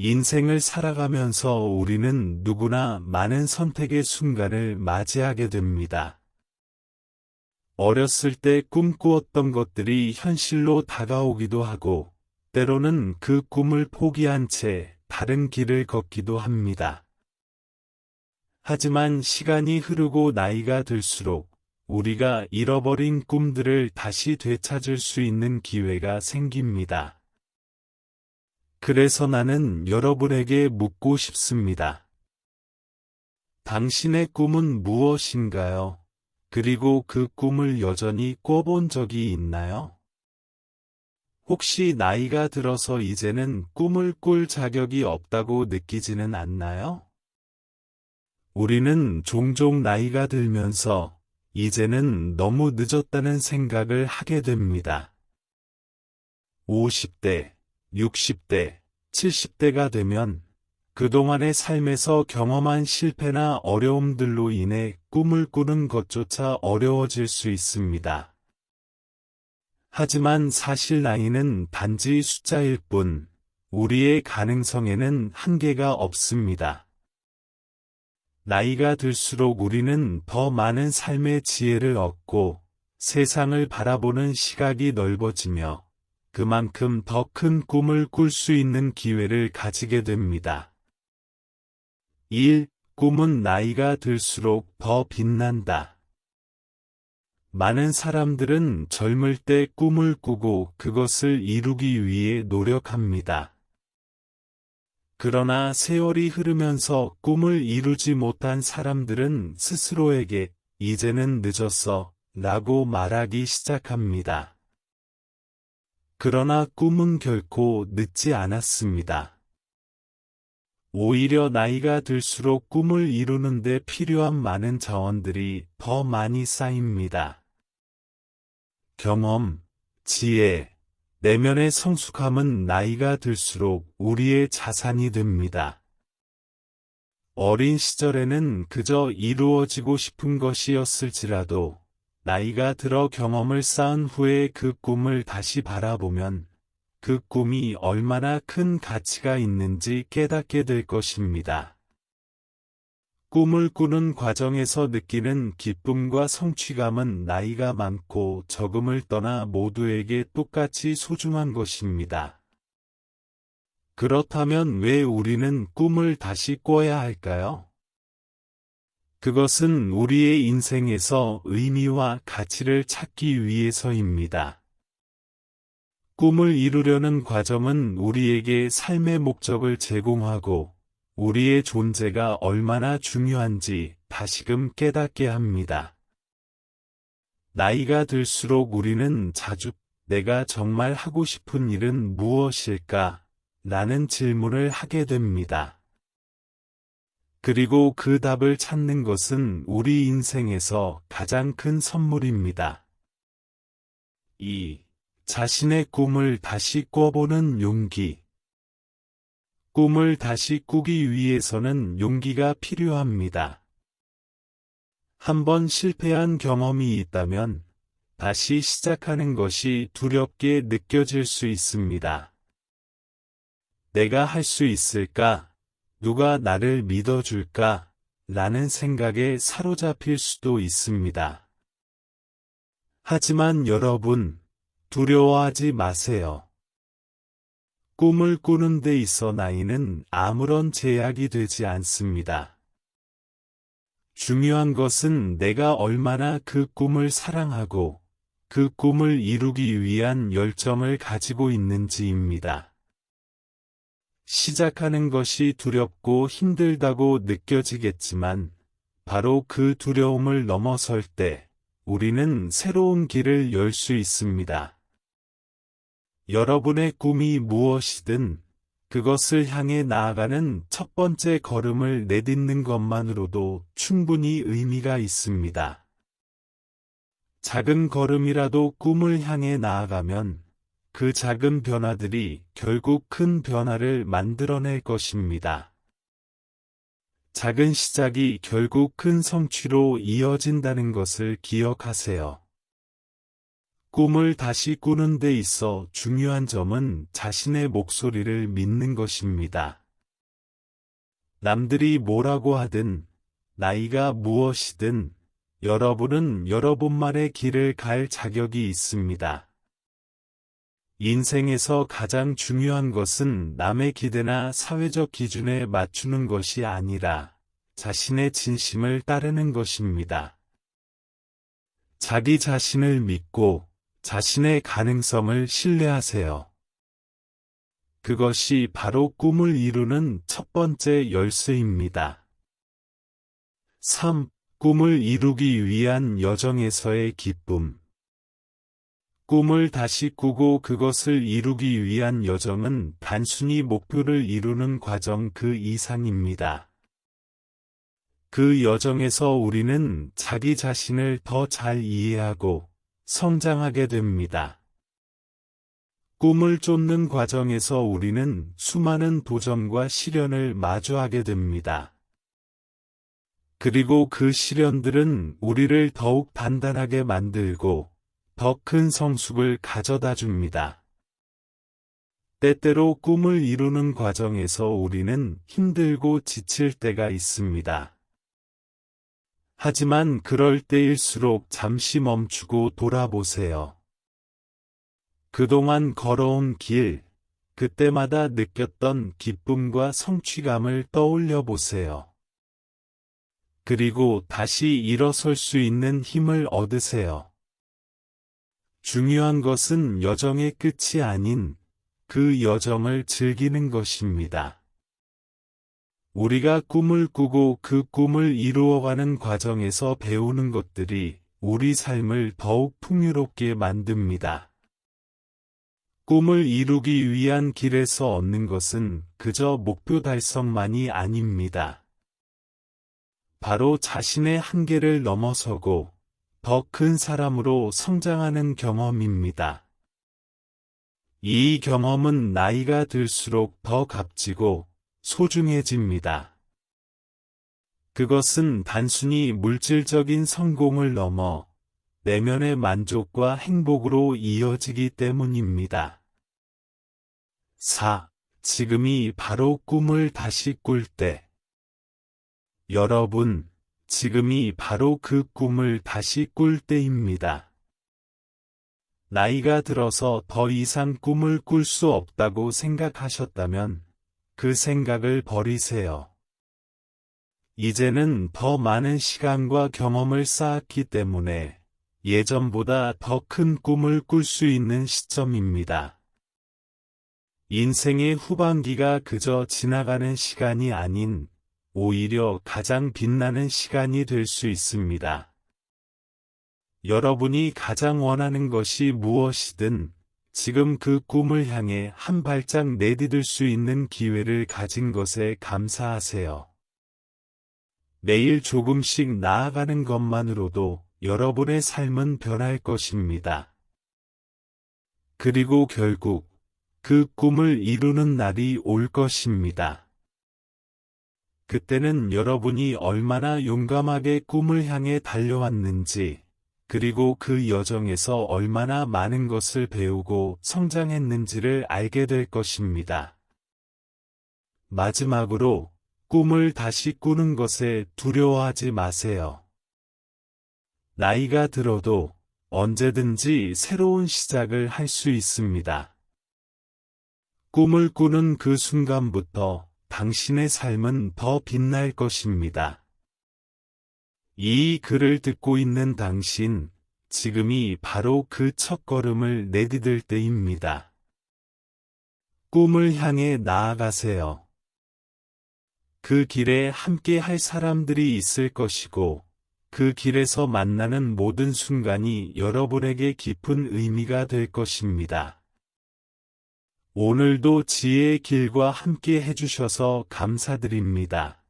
인생을 살아가면서 우리는 누구나 많은 선택의 순간을 맞이하게 됩니다. 어렸을 때 꿈꾸었던 것들이 현실로 다가오기도 하고, 때로는 그 꿈을 포기한 채 다른 길을 걷기도 합니다. 하지만 시간이 흐르고 나이가 들수록 우리가 잃어버린 꿈들을 다시 되찾을 수 있는 기회가 생깁니다. 그래서 나는 여러분에게 묻고 싶습니다. 당신의 꿈은 무엇인가요? 그리고 그 꿈을 여전히 꿔본 적이 있나요? 혹시 나이가 들어서 이제는 꿈을 꿀 자격이 없다고 느끼지는 않나요? 우리는 종종 나이가 들면서 이제는 너무 늦었다는 생각을 하게 됩니다. 50대, 60대, 70대가 되면 그동안의 삶에서 경험한 실패나 어려움들로 인해 꿈을 꾸는 것조차 어려워질 수 있습니다. 하지만 사실 나이는 단지 숫자일 뿐, 우리의 가능성에는 한계가 없습니다. 나이가 들수록 우리는 더 많은 삶의 지혜를 얻고 세상을 바라보는 시각이 넓어지며 그만큼 더 큰 꿈을 꿀 수 있는 기회를 가지게 됩니다. 1. 꿈은 나이가 들수록 더 빛난다. 많은 사람들은 젊을 때 꿈을 꾸고 그것을 이루기 위해 노력합니다. 그러나 세월이 흐르면서 꿈을 이루지 못한 사람들은 스스로에게 이제는 늦었어 라고 말하기 시작합니다. 그러나 꿈은 결코 늦지 않았습니다. 오히려 나이가 들수록 꿈을 이루는 데 필요한 많은 자원들이 더 많이 쌓입니다. 경험, 지혜, 내면의 성숙함은 나이가 들수록 우리의 자산이 됩니다. 어린 시절에는 그저 이루어지고 싶은 것이었을지라도 나이가 들어 경험을 쌓은 후에 그 꿈을 다시 바라보면 그 꿈이 얼마나 큰 가치가 있는지 깨닫게 될 것입니다. 꿈을 꾸는 과정에서 느끼는 기쁨과 성취감은 나이가 많고 적음을 떠나 모두에게 똑같이 소중한 것입니다. 그렇다면 왜 우리는 꿈을 다시 꿔야 할까요? 그것은 우리의 인생에서 의미와 가치를 찾기 위해서입니다. 꿈을 이루려는 과정은 우리에게 삶의 목적을 제공하고 우리의 존재가 얼마나 중요한지 다시금 깨닫게 합니다. 나이가 들수록 우리는 자주 내가 정말 하고 싶은 일은 무엇일까? 라는 질문을 하게 됩니다. 그리고 그 답을 찾는 것은 우리 인생에서 가장 큰 선물입니다. 2. 자신의 꿈을 다시 꿔보는 용기. 꿈을 다시 꾸기 위해서는 용기가 필요합니다. 한번 실패한 경험이 있다면 다시 시작하는 것이 두렵게 느껴질 수 있습니다. 내가 할 수 있을까? 누가 나를 믿어줄까? 라는 생각에 사로잡힐 수도 있습니다. 하지만 여러분, 두려워하지 마세요. 꿈을 꾸는 데 있어 나이는 아무런 제약이 되지 않습니다. 중요한 것은 내가 얼마나 그 꿈을 사랑하고 그 꿈을 이루기 위한 열정을 가지고 있는지입니다. 시작하는 것이 두렵고 힘들다고 느껴지겠지만 바로 그 두려움을 넘어설 때 우리는 새로운 길을 열 수 있습니다. 여러분의 꿈이 무엇이든 그것을 향해 나아가는 첫 번째 걸음을 내딛는 것만으로도 충분히 의미가 있습니다. 작은 걸음이라도 꿈을 향해 나아가면 그 작은 변화들이 결국 큰 변화를 만들어낼 것입니다. 작은 시작이 결국 큰 성취로 이어진다는 것을 기억하세요. 꿈을 다시 꾸는 데 있어 중요한 점은 자신의 목소리를 믿는 것입니다. 남들이 뭐라고 하든, 나이가 무엇이든, 여러분은 여러분만의 길을 갈 자격이 있습니다. 인생에서 가장 중요한 것은 남의 기대나 사회적 기준에 맞추는 것이 아니라 자신의 진심을 따르는 것입니다. 자기 자신을 믿고 자신의 가능성을 신뢰하세요. 그것이 바로 꿈을 이루는 첫 번째 열쇠입니다. 3. 꿈을 이루기 위한 여정에서의 기쁨. 꿈을 다시 꾸고 그것을 이루기 위한 여정은 단순히 목표를 이루는 과정 그 이상입니다. 그 여정에서 우리는 자기 자신을 더 잘 이해하고 성장하게 됩니다. 꿈을 쫓는 과정에서 우리는 수많은 도전과 시련을 마주하게 됩니다. 그리고 그 시련들은 우리를 더욱 단단하게 만들고 더 큰 성숙을 가져다 줍니다. 때때로 꿈을 이루는 과정에서 우리는 힘들고 지칠 때가 있습니다. 하지만 그럴 때일수록 잠시 멈추고 돌아보세요. 그동안 걸어온 길, 그때마다 느꼈던 기쁨과 성취감을 떠올려 보세요. 그리고 다시 일어설 수 있는 힘을 얻으세요. 중요한 것은 여정의 끝이 아닌 그 여정을 즐기는 것입니다. 우리가 꿈을 꾸고 그 꿈을 이루어가는 과정에서 배우는 것들이 우리 삶을 더욱 풍요롭게 만듭니다. 꿈을 이루기 위한 길에서 얻는 것은 그저 목표 달성만이 아닙니다. 바로 자신의 한계를 넘어서고 더 큰 사람으로 성장하는 경험입니다. 이 경험은 나이가 들수록 더 값지고 소중해집니다. 그것은 단순히 물질적인 성공을 넘어 내면의 만족과 행복으로 이어지기 때문입니다. 4. 지금이 바로 꿈을 다시 꿀 때. 여러분, 지금이 바로 그 꿈을 다시 꿀 때입니다. 나이가 들어서 더 이상 꿈을 꿀 수 없다고 생각하셨다면 그 생각을 버리세요. 이제는 더 많은 시간과 경험을 쌓았기 때문에 예전보다 더 큰 꿈을 꿀 수 있는 시점입니다. 인생의 후반기가 그저 지나가는 시간이 아닌 오히려 가장 빛나는 시간이 될 수 있습니다. 여러분이 가장 원하는 것이 무엇이든 지금 그 꿈을 향해 한 발짝 내디딜 수 있는 기회를 가진 것에 감사하세요. 매일 조금씩 나아가는 것만으로도 여러분의 삶은 변할 것입니다. 그리고 결국 그 꿈을 이루는 날이 올 것입니다. 그때는 여러분이 얼마나 용감하게 꿈을 향해 달려왔는지, 그리고 그 여정에서 얼마나 많은 것을 배우고 성장했는지를 알게 될 것입니다. 마지막으로, 꿈을 다시 꾸는 것에 두려워하지 마세요. 나이가 들어도 언제든지 새로운 시작을 할 수 있습니다. 꿈을 꾸는 그 순간부터 당신의 삶은 더 빛날 것입니다. 이 글을 듣고 있는 당신, 지금이 바로 그 첫걸음을 내디딜 때입니다. 꿈을 향해 나아가세요. 그 길에 함께 할 사람들이 있을 것이고, 그 길에서 만나는 모든 순간이 여러분에게 깊은 의미가 될 것입니다. 오늘도 지혜의 길과 함께 해주셔서 감사드립니다.